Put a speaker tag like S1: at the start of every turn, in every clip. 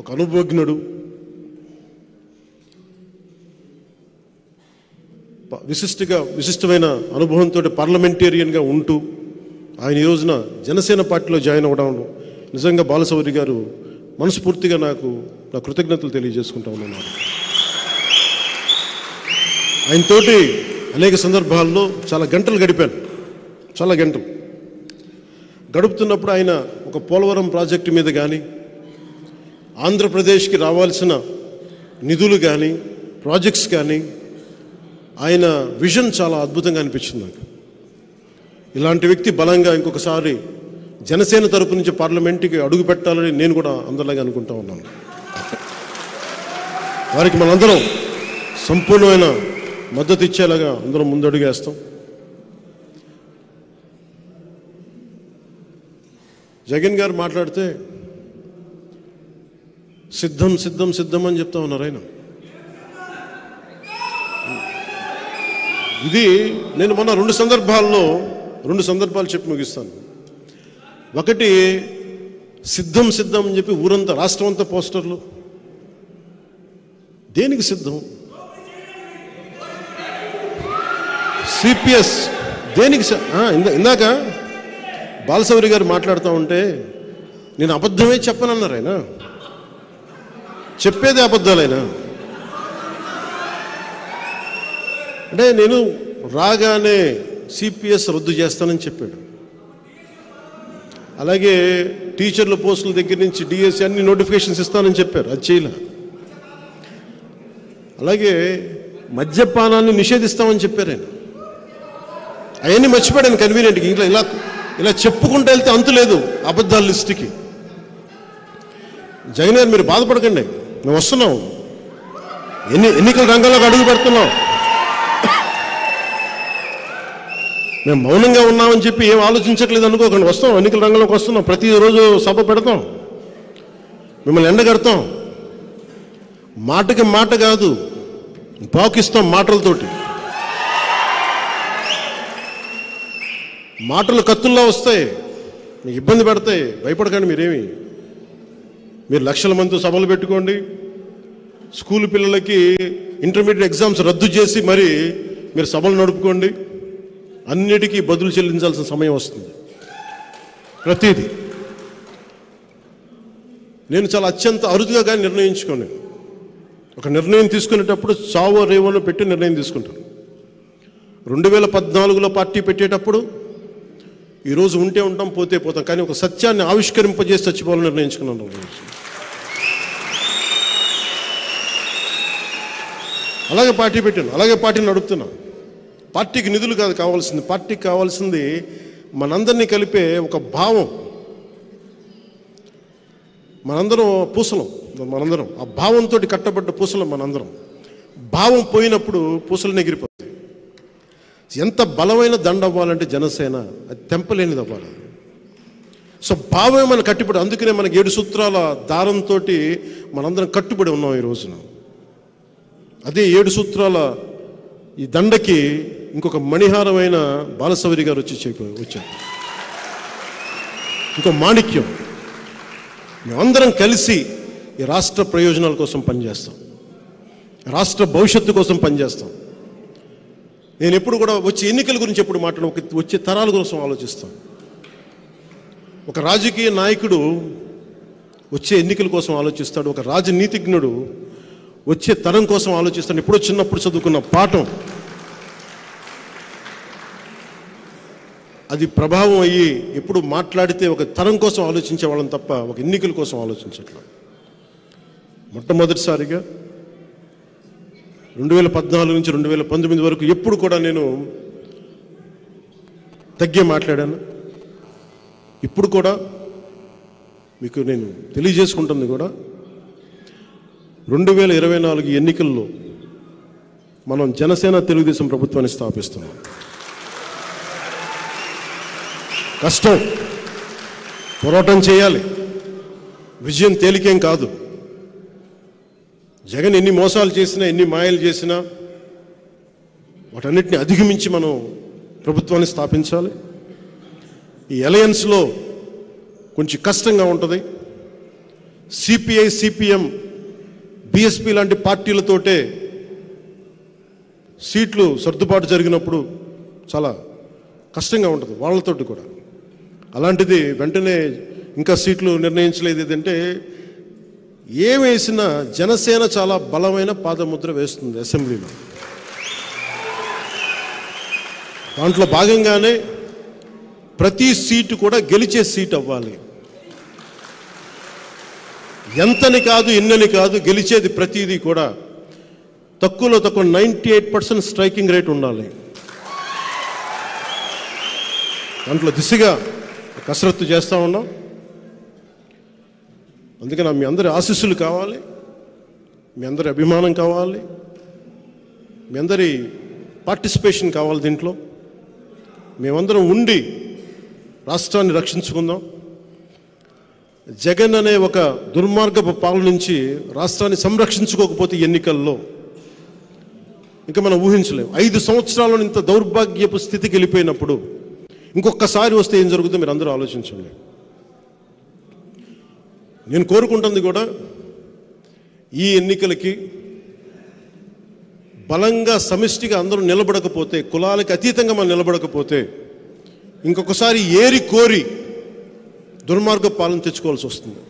S1: ఒక అనుభవజ్ఞుడు, విశిష్టమైన అనుభవంతో పార్లమెంటేరియన్గా ఉంటూ ఆయన ఈ రోజున జనసేన పార్టీలో జాయిన్ అవ్వడం నిజంగా బాలశౌరి గారు మనస్ఫూర్తిగా నా కృతజ్ఞతలు తెలియజేసుకుంటా ఉన్నాను. ఆయనతోటి అనేక సందర్భాల్లో చాలా గంటలు గడిపాను. చాలా గంటలు గడుపుతున్నప్పుడు ఆయన ఒక పోలవరం ప్రాజెక్టు మీద కానీ, ఆంధ్రప్రదేశ్కి రావాల్సిన నిధులు కానీ, ప్రాజెక్ట్స్ కానీ, ఆయన విజన్ చాలా అద్భుతంగా అనిపించింది నాకు. ఇలాంటి వ్యక్తి బలంగా ఇంకొకసారి జనసేన తరపు నుంచి పార్లమెంట్కి అడుగు పెట్టాలని నేను కూడా అందరిలాగా అనుకుంటా ఉన్నాను. వారికి మనందరం సంపూర్ణమైన మద్దతు ఇచ్చేలాగా అందరం ముందడుగేస్తాం. జగన్ గారు మాట్లాడితే సిద్ధం సిద్ధం సిద్ధం అని చెప్తా ఉన్నారు ఆయన. ఇది నేను మొన్న రెండు సందర్భాలు చెప్పి ముగిస్తాను. ఒకటి, సిద్ధం సిద్ధం అని చెప్పి ఊరంతా, రాష్ట్రం అంతా పోస్టర్లు. దేనికి సిద్ధం? సిపిఎస్ దేనికి? ఇందాక బాలశౌరి గారు మాట్లాడుతూ ఉంటే నేను అబద్ధమే చెప్పనన్నారు ఆయన. చెప్పేదే అబద్ధాలైనా. అంటే నేను రాగానే సిపిఎస్ రద్దు చేస్తానని చెప్పాడు. అలాగే టీచర్ల పోస్టుల దగ్గర నుంచి డిఎస్సి అన్ని నోటిఫికేషన్స్ ఇస్తానని చెప్పారు, అది చేయలే. అలాగే మద్యపానాన్ని నిషేధిస్తామని చెప్పారు ఆయన. అవన్నీ మర్చిపోయాను కన్వీనియంట్గా. ఇలా చెప్పుకుంటూ వెళ్తే అంతు లేదు అబద్ధాల లిస్టుకి. జగన్ గారు మీరు బాధపడకండి, మేము వస్తున్నాం, ఎన్నికల రంగంలోకి అడుగు పెడుతున్నాం. మేము మౌనంగా ఉన్నామని చెప్పి ఏం ఆలోచించట్లేదు అనుకోకండి. వస్తాం, ఎన్నికల రంగంలోకి వస్తున్నాం. ప్రతిరోజు సభ పెడతాం, మిమ్మల్ని ఎండగడతాం. మాటకి మాట కాదు, పాకిస్తాం మాటలతోటి. మాటలు కత్తుల్లో వస్తాయి, మీకు ఇబ్బంది పెడతాయి. భయపడకండి మీరు లక్షల మందితో సభలు పెట్టుకోండి. స్కూల్ పిల్లలకి ఇంటర్మీడియట్ ఎగ్జామ్స్ రద్దు చేసి మరి మీరు సభలు నడుపుకోండి. అన్నిటికీ బదులు చెల్లించాల్సిన సమయం వస్తుంది. ప్రతిదీ నేను చాలా అత్యంత అరుదుగా కానీ నిర్ణయించుకోండి. ఒక నిర్ణయం తీసుకునేటప్పుడు చావో రేవోను పెట్టి నిర్ణయం తీసుకుంటాను. 2014లో పార్టీ పెట్టేటప్పుడు ఈరోజు ఉంటే ఉంటాం, పోతే పోతాం, కానీ ఒక సత్యాన్ని ఆవిష్కరింపజేసి చచ్చిపోవాలని నిర్ణయించుకున్నాను. అలాగే పార్టీ పెట్టాను, అలాగే పార్టీని నడుపుతున్నాను. పార్టీకి నిధులు కాదు కావాల్సింది, పార్టీకి కావాల్సింది మనందరినీ కలిపే ఒక భావం. మనందరం పూసలం, మనందరం ఆ భావంతో కట్టబడ్డ పూసలం మనందరం. భావం పోయినప్పుడు పూసలు ఎగిరిపోతాయి. ఎంత బలమైన దండ అవ్వాలంటే జనసేన అది తెంపలేనిది అవ్వాలి. సో భావమే మన కట్టుబడి. అందుకనే మనకి 7 సూత్రాల దారంతో మనందరం కట్టుబడి ఉన్నాం ఈ రోజున. అదే 7 సూత్రాల ఈ దండకి ఇంకొక మణిహారమైన బాలశౌరి గారు వచ్చారు. ఇంకో మాణిక్యం. మేమందరం కలిసి ఈ రాష్ట్ర ప్రయోజనాల కోసం పనిచేస్తాం, రాష్ట్ర భవిష్యత్తు కోసం పనిచేస్తాం. నేను ఎప్పుడు కూడా వచ్చే ఎన్నికల గురించి ఎప్పుడు వచ్చే తరాల కోసం ఆలోచిస్తాను. ఒక రాజకీయ నాయకుడు వచ్చే ఎన్నికల కోసం ఆలోచిస్తాడు, ఒక రాజనీతిజ్ఞుడు వచ్చే తరం కోసం ఆలోచిస్తాడు. ఎప్పుడో చిన్నప్పుడు చదువుకున్న పాఠం అది ప్రభావం అయ్యి ఎప్పుడు మాట్లాడితే ఒక తరం కోసం ఆలోచించే వాళ్ళని తప్ప ఒక ఎన్నికల కోసం ఆలోచించట్లేదు. మొట్టమొదటిసారిగా 2014 నుంచి 2019 వరకు ఎప్పుడు కూడా నేను తగ్గే మాట్లాడాను. ఇప్పుడు కూడా మీకు నేను తెలియజేసుకుంటుంది కూడా 2024 ఎన్నికల్లో మనం జనసేన తెలుగుదేశం ప్రభుత్వాన్ని స్థాపిస్తున్నాం. కష్టం, పోరాటం చేయాలి, విజయం తేలికేం కాదు. జగన్ ఎన్ని మోసాలు చేసినా, ఎన్ని మాయలు చేసినా వాటన్నిటిని అధిగమించి మనం ప్రభుత్వాన్ని స్థాపించాలి. ఈ అలయన్స్లో కొంచెం కష్టంగా ఉంటుంది, సిపిఐ, సిపిఎం, బిఎస్పి లాంటి పార్టీలతోటే సీట్లు సర్దుబాటు జరిగినప్పుడు చాలా కష్టంగా ఉంటుంది వాళ్ళతోటి కూడా. అలాంటిది వెంటనే ఇంకా సీట్లు నిర్ణయించలేదు. ఏదంటే ఏం వేసినా జనసేన చాలా బలమైన పాదముద్ర వేస్తుంది అసెంబ్లీలో. దాంట్లో భాగంగానే ప్రతి సీటు కూడా గెలిచే సీట్ అవ్వాలి. ఎంతని కాదు, ఎన్నని కాదు, గెలిచేది ప్రతిదీ కూడా తక్కువలో తక్కువ 98% స్ట్రైకింగ్ రేట్ ఉండాలి. దాంట్లో దిశగా కసరత్తు చేస్తూ ఉన్నాం. అందుకని మీ అందరి ఆశీస్సులు కావాలి, మీ అందరి అభిమానం కావాలి, మీ అందరి పార్టిసిపేషన్ కావాలి. దీంట్లో మేమందరం ఉండి రాష్ట్రాన్ని రక్షించుకుందాం. జగన్ అనే ఒక దుర్మార్గపు పాలన నుంచి రాష్ట్రాన్ని సంరక్షించుకోకపోతే ఎన్నికల్లో ఇంకా మనం ఊహించలేము. 5 సంవత్సరాల్లో ఇంత దౌర్భాగ్యపు స్థితికి వెళ్ళిపోయినప్పుడు ఇంకొకసారి వస్తే ఏం జరుగుతుందో మీరు అందరూ ఆలోచించండి. నేను కోరుకుంటుంది కూడా ఈ ఎన్నికలకి బలంగా సమిష్టిగా అందరూ నిలబడకపోతే, కులాలకు అతీతంగా మనం నిలబడకపోతే ఇంకొకసారి ఏరి కోరి దుర్మార్గ పాలన తెచ్చుకోవాల్సి వస్తుంది.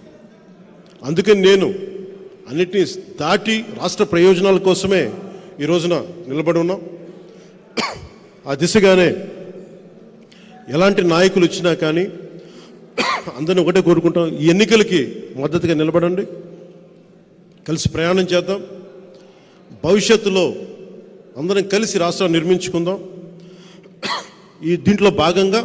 S1: అందుకని నేను అన్నిటినీ దాటి రాష్ట్ర ప్రయోజనాల కోసమే ఈ రోజున నిలబడి ఉన్నాం. ఆ దిశగానే ఎలాంటి నాయకులు వచ్చినా కానీ అందరిని ఒకటే కోరుకుంటాం, ఈ ఎన్నికలకి మద్దతుగా నిలబడండి, కలిసి ప్రయాణం చేద్దాం, భవిష్యత్తులో అందరం కలిసి రాష్ట్రాన్ని నిర్మించుకుందాం. దీంట్లో భాగంగా